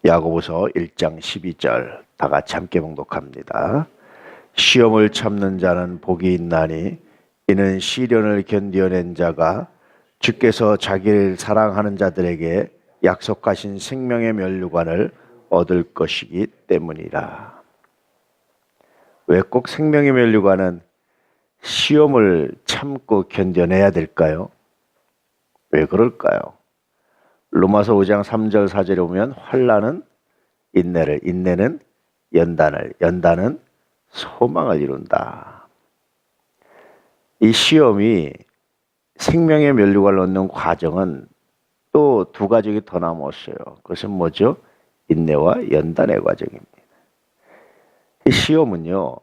야고보서 1장 12절 다 같이 함께 봉독합니다. 시험을 참는 자는 복이 있나니 이는 시련을 견뎌낸 자가 주께서 자기를 사랑하는 자들에게 약속하신 생명의 면류관을 얻을 것이기 때문이라. 왜 꼭 생명의 면류관은 시험을 참고 견뎌내야 될까요? 왜 그럴까요? 로마서 5장 3절 4절에 보면 환난은 인내를, 인내는 연단을, 연단은 소망을 이룬다. 이 시험이 생명의 면류관을 얻는 과정은 또 두 가지가 더 남았어요. 그것은 뭐죠? 인내와 연단의 과정입니다. 이 시험은요,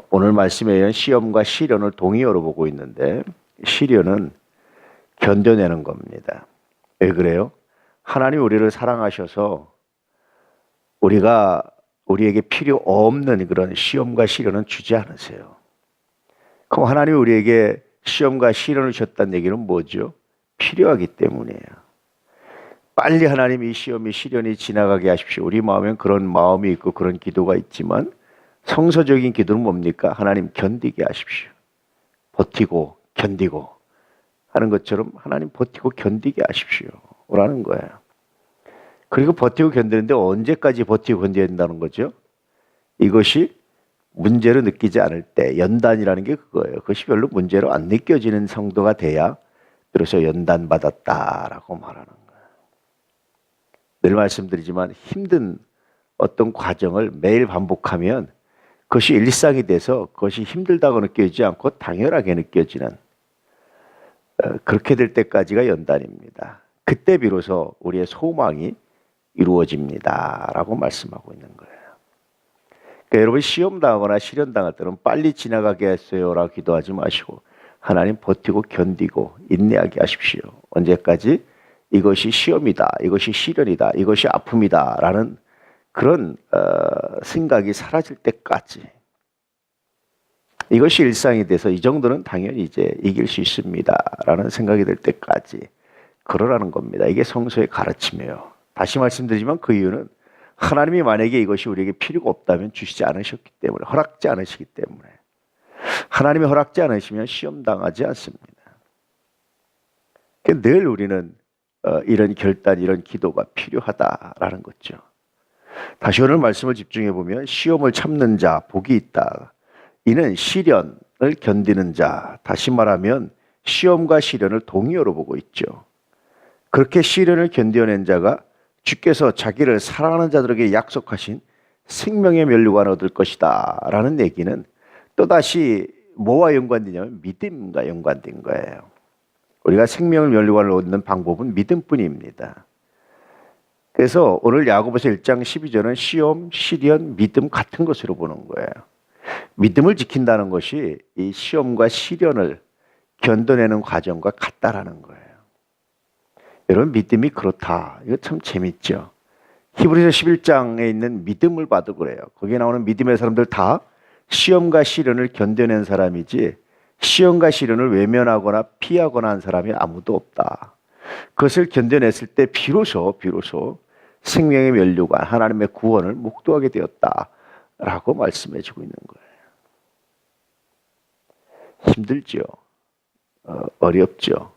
오늘 말씀에 의한 시험과 시련을 동의어로 보고 있는데, 시련은 견뎌내는 겁니다. 왜 그래요? 하나님 우리를 사랑하셔서 우리에게 필요 없는 그런 시험과 시련은 주지 않으세요. 그럼 하나님이 우리에게 시험과 시련을 주셨다는 얘기는 뭐죠? 필요하기 때문이에요. 빨리 하나님 이 시험이 시련이 지나가게 하십시오. 우리 마음엔 그런 마음이 있고 그런 기도가 있지만 성서적인 기도는 뭡니까? 하나님 견디게 하십시오. 버티고 견디고 하는 것처럼 하나님 버티고 견디게 하십시오. 라는 거예요. 그리고 버티고 견디는데 언제까지 버티고 견뎌야 된다는 거죠? 이것이 문제로 느끼지 않을 때, 연단이라는 게 그거예요. 그것이 별로 문제로 안 느껴지는 성도가 돼야 그래서 연단받았다라고 말하는 거예요. 늘 말씀드리지만 힘든 어떤 과정을 매일 반복하면 그것이 일상이 돼서 그것이 힘들다고 느껴지지 않고 당연하게 느껴지는, 그렇게 될 때까지가 연단입니다. 그때 비로소 우리의 소망이 이루어집니다 라고 말씀하고 있는 거예요. 그러니까 여러분 시험 당하거나 시련 당할 때는 빨리 지나가게 했어요 라고 기도하지 마시고 하나님 버티고 견디고 인내하게 하십시오. 언제까지? 이것이 시험이다, 이것이 시련이다, 이것이 아픔이다 라는 그런 생각이 사라질 때까지, 이것이 일상이 돼서 이 정도는 당연히 이제 이길 수 있습니다 라는 생각이 들 때까지 그러라는 겁니다. 이게 성서의 가르침이에요. 다시 말씀드리지만 그 이유는 하나님이 만약에 이것이 우리에게 필요가 없다면 주시지 않으셨기 때문에, 허락지 않으시기 때문에, 하나님이 허락지 않으시면 시험당하지 않습니다. 늘 우리는 이런 결단, 이런 기도가 필요하다라는 거죠. 다시 오늘 말씀을 집중해 보면 시험을 참는 자 복이 있다. 이는 시련을 견디는 자, 다시 말하면 시험과 시련을 동의어로 보고 있죠. 그렇게 시련을 견뎌낸 자가 주께서 자기를 사랑하는 자들에게 약속하신 생명의 면류관을 얻을 것이다 라는 얘기는 또다시 뭐와 연관되냐면 믿음과 연관된 거예요. 우리가 생명의 면류관을 얻는 방법은 믿음뿐입니다. 그래서 오늘 야고보서 1장 12절은 시험, 시련, 믿음 같은 것으로 보는 거예요. 믿음을 지킨다는 것이 이 시험과 시련을 견뎌내는 과정과 같다라는 거예요. 여러분 믿음이 그렇다. 이거 참 재밌죠. 히브리서 11장에 있는 믿음을 봐도 그래요. 거기에 나오는 믿음의 사람들 다 시험과 시련을 견뎌낸 사람이지 시험과 시련을 외면하거나 피하거나 한 사람이 아무도 없다. 그것을 견뎌냈을 때 비로소 생명의 면류관, 하나님의 구원을 목도하게 되었다라고 말씀해 주고 있는 거예요. 힘들죠. 어렵죠.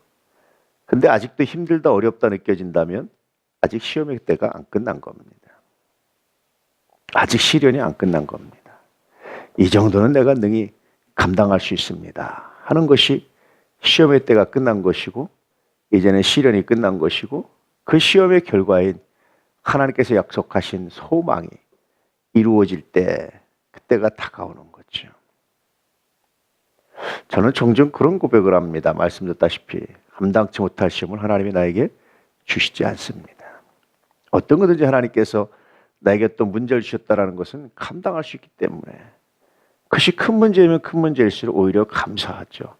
근데 아직도 힘들다 어렵다 느껴진다면 아직 시험의 때가 안 끝난 겁니다. 아직 시련이 안 끝난 겁니다. 이 정도는 내가 능히 감당할 수 있습니다 하는 것이 시험의 때가 끝난 것이고, 이제는 시련이 끝난 것이고, 그 시험의 결과인 하나님께서 약속하신 소망이 이루어질 때 그때가 다가오는 거죠. 저는 종종 그런 고백을 합니다. 말씀드렸다시피 감당치 못할 시험을 하나님이 나에게 주시지 않습니다. 어떤 거든지 하나님께서 나에게 어떤 문제를 주셨다는 것은 감당할 수 있기 때문에, 그것이 큰 문제면 큰 문제일수록 오히려 감사하죠.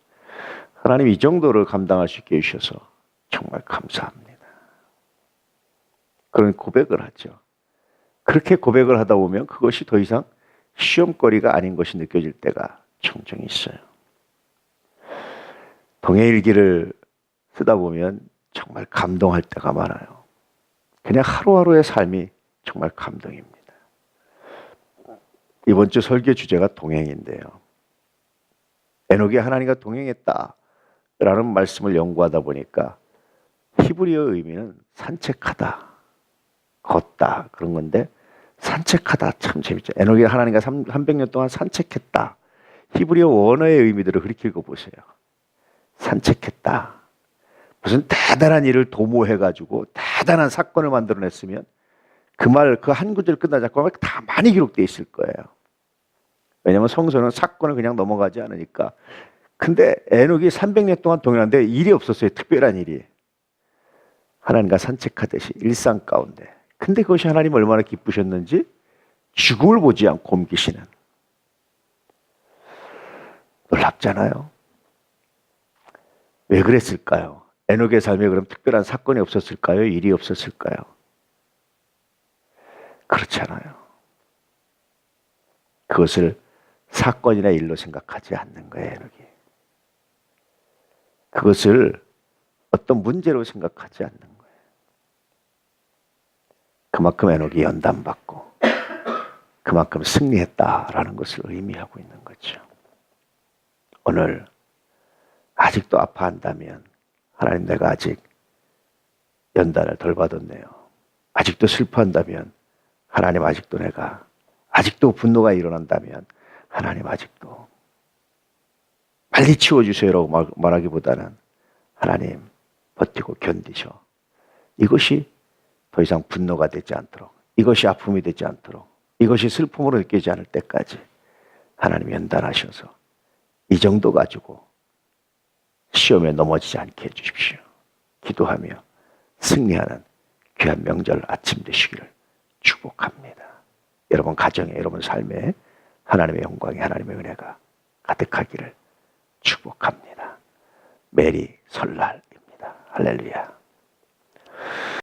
하나님 이 정도를 감당할 수 있게 해주셔서 정말 감사합니다. 그런 고백을 하죠. 그렇게 고백을 하다 보면 그것이 더 이상 시험거리가 아닌 것이 느껴질 때가 종종 있어요. 동해일기를 쓰다 보면 정말 감동할 때가 많아요. 그냥 하루하루의 삶이 정말 감동입니다. 이번 주 설교 주제가 동행인데요. 에녹이 하나님과 동행했다라는 말씀을 연구하다 보니까 히브리어의 의미는 산책하다, 걷다 그런 건데 산책하다 참 재밌죠. 에녹이 하나님과 300년 동안 산책했다. 히브리어 원어의 의미들을 그렇게 읽어보세요. 산책했다. 무슨 대단한 일을 도모해가지고 대단한 사건을 만들어냈으면 그 말, 그 한 구절 끝나지 않고 다 많이 기록되어 있을 거예요. 왜냐하면 성서는 사건을 그냥 넘어가지 않으니까. 근데 에녹이 300년 동안 동행하는데 일이 없었어요. 특별한 일이. 하나님과 산책하듯이 일상 가운데. 근데 그것이 하나님 얼마나 기쁘셨는지 죽음을 보지 않고 옮기시는. 놀랍잖아요. 왜 그랬을까요? 에녹의 삶에 그럼 특별한 사건이 없었을까요? 일이 없었을까요? 그렇잖아요. 그것을 사건이나 일로 생각하지 않는 거예요, 에녹이. 그것을 어떤 문제로 생각하지 않는 거예요. 그만큼 에녹이 연단받고 그만큼 승리했다라는 것을 의미하고 있는 거죠. 오늘 아직도 아파한다면 하나님 내가 아직 연단을 덜 받았네요. 아직도 슬퍼한다면 하나님 아직도 내가 아직도 분노가 일어난다면 하나님 아직도 빨리 치워주세요라고 말하기보다는 하나님 버티고 견디셔. 이것이 더 이상 분노가 되지 않도록, 이것이 아픔이 되지 않도록, 이것이 슬픔으로 느끼지 않을 때까지 하나님 연단하셔서 이 정도 가지고 시험에 넘어지지 않게 해주십시오. 기도하며 승리하는 귀한 명절 아침 되시기를 축복합니다. 여러분 가정에, 여러분 삶에 하나님의 영광이, 하나님의 은혜가 가득하기를 축복합니다. 메리 설날입니다. 할렐루야.